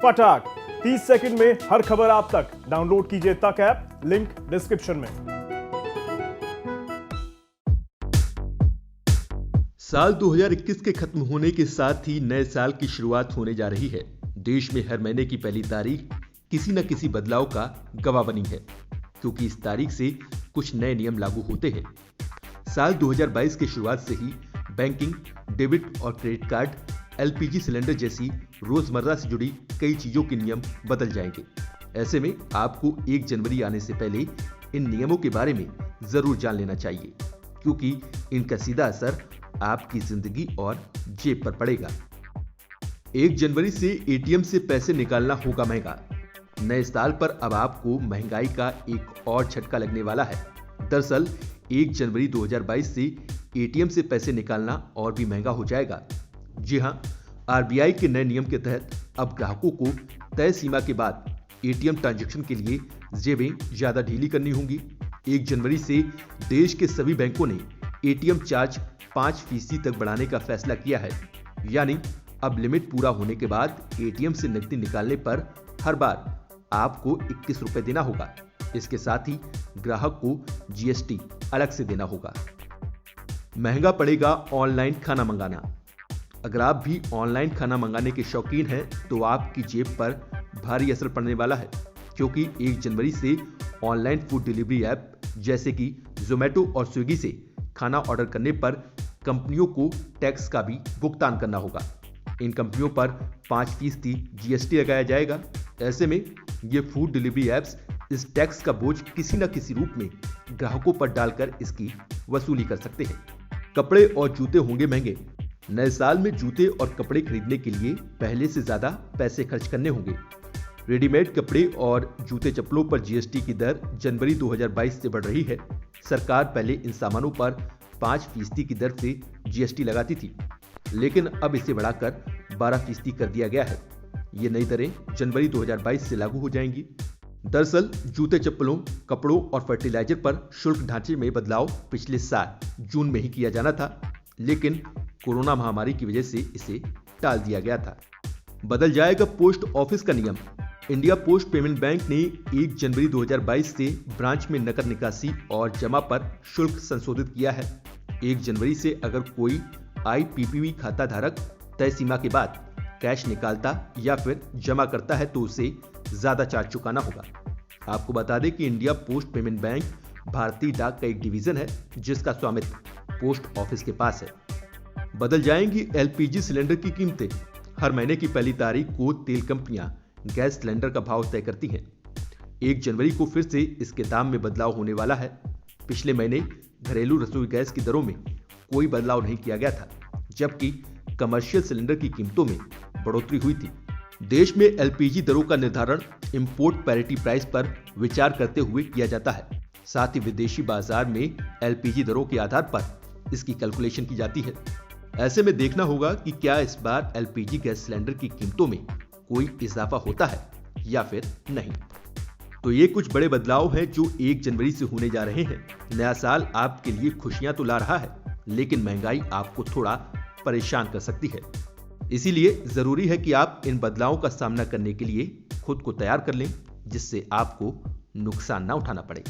फटाक 30 सेकंड में हर खबर आप तक। डाउनलोड कीजिए तक ऐप, लिंक डिस्क्रिप्शन में। साल 2021 के खत्म होने के साथ ही नए साल की शुरुआत होने जा रही है। देश में हर महीने की पहली तारीख किसी न किसी बदलाव का गवाह बनी है, क्योंकि इस तारीख से कुछ नए नियम लागू होते हैं। साल 2022 की शुरुआत से ही बैंकिंग, डेबिट और क्रेडिट कार्ड, एलपीजी सिलेंडर जैसी रोजमर्रा से जुड़ी कई चीजों के नियम बदल जाएंगे। ऐसे में आपको 1 जनवरी आने से पहले इन नियमों के बारे में जरूर जान लेना चाहिए, क्योंकि इनका सीधा असर आपकी जिंदगी और जेब पर पड़ेगा। 1 जनवरी से एटीएम से पैसे निकालना होगा महंगा। नए साल पर अब आपको महंगाई का एक और झटका लगने वाला है। दरअसल 1 जनवरी 2022 से एटीएम से पैसे निकालना और भी महंगा हो जाएगा। जी हां, आरबीआई के नए नियम के तहत अब ग्राहकों को तय सीमा के बाद एटीएम ट्रांजैक्शन के लिए जेबें ज्यादा ढीली करनी होंगी। 1 जनवरी से देश के सभी बैंकों ने एटीएम चार्ज 5% तक बढ़ाने का फैसला किया है। यानी अब लिमिट पूरा होने के बाद एटीएम से नकदी निकालने पर हर बार आपको 21 रुपए देना होगा। इसके साथ ही ग्राहक को जीएसटी अलग से देना होगा। महंगा पड़ेगा ऑनलाइन खाना मंगाना। अगर आप भी ऑनलाइन खाना मंगाने के शौकीन हैं तो आपकी जेब पर भारी असर पड़ने वाला है, क्योंकि 1 जनवरी से ऑनलाइन फूड डिलीवरी ऐप जैसे कि जोमेटो और स्विगी से खाना ऑर्डर करने पर कंपनियों को टैक्स का भी भुगतान करना होगा। इन कंपनियों पर 5% जीएसटी लगाया जाएगा। ऐसे में ये फूड डिलीवरी ऐप्स इस टैक्स का बोझ किसी न किसी रूप में ग्राहकों पर डालकर इसकी वसूली कर सकते हैं। कपड़े और जूते होंगे महंगे। नए साल में जूते और कपड़े खरीदने के लिए पहले से ज्यादा पैसे खर्च करने होंगे। रेडीमेड कपड़े और जूते चप्पलों पर जीएसटी की दर जनवरी 2022 से बढ़ रही है। सरकार पहले इन सामानों पर 5% की दर से जीएसटी लगाती थी, लेकिन अब इसे बढ़ाकर 12% कर दिया गया है। ये नई दरें जनवरी 2022 से लागू हो जाएंगी। दरअसल जूते चप्पलों, कपड़ों और फर्टिलाइजर पर शुल्क ढांचे में बदलाव पिछले साल जून में ही किया जाना था, लेकिन कोरोना महामारी की वजह से इसे टाल दिया गया था। बदल जाएगा पोस्ट ऑफिस का नियम। इंडिया पोस्ट पेमेंट बैंक ने 1 जनवरी 2022 से ब्रांच में नकद निकासी और जमा पर शुल्क संशोधित किया है। 1 जनवरी से अगर कोई आईपीपीबी खाता धारक तय सीमा के बाद कैश निकालता या फिर जमा करता है तो उसे ज्यादा चार्ज चुकाना होगा। आपको बता दें कि इंडिया पोस्ट पेमेंट बैंक भारतीय डाक का एक डिवीजन है, जिसका स्वामित्व पोस्ट ऑफिस के पास है। बदल जाएंगी एलपीजी सिलेंडर की कीमतें। हर महीने की पहली तारीख को तेल कंपनियां गैस सिलेंडर का भाव तय करती हैं। 1 जनवरी को फिर से इसके दाम में बदलाव होने वाला है। पिछले महीने घरेलू रसोई गैस की दरों में कोई बदलाव नहीं किया गया था, जबकि कमर्शियल सिलेंडर की कीमतों में बढ़ोतरी हुई थी। देश में एलपीजी दरों का निर्धारण इंपोर्ट पैरिटी प्राइस पर विचार करते हुए किया जाता है। साथ ही विदेशी बाजार में एलपीजी दरों के आधार पर इसकी कैलकुलेशन की जाती है। ऐसे में देखना होगा कि क्या इस बार एलपीजी गैस सिलेंडर की कीमतों में कोई इजाफा होता है या फिर नहीं। तो ये कुछ बड़े बदलाव हैं जो 1 जनवरी से होने जा रहे हैं। नया साल आपके लिए खुशियां तो ला रहा है, लेकिन महंगाई आपको थोड़ा परेशान कर सकती है। इसीलिए जरूरी है कि आप इन बदलावों का सामना करने के लिए खुद को तैयार कर लें, जिससे आपको नुकसान ना उठाना पड़े।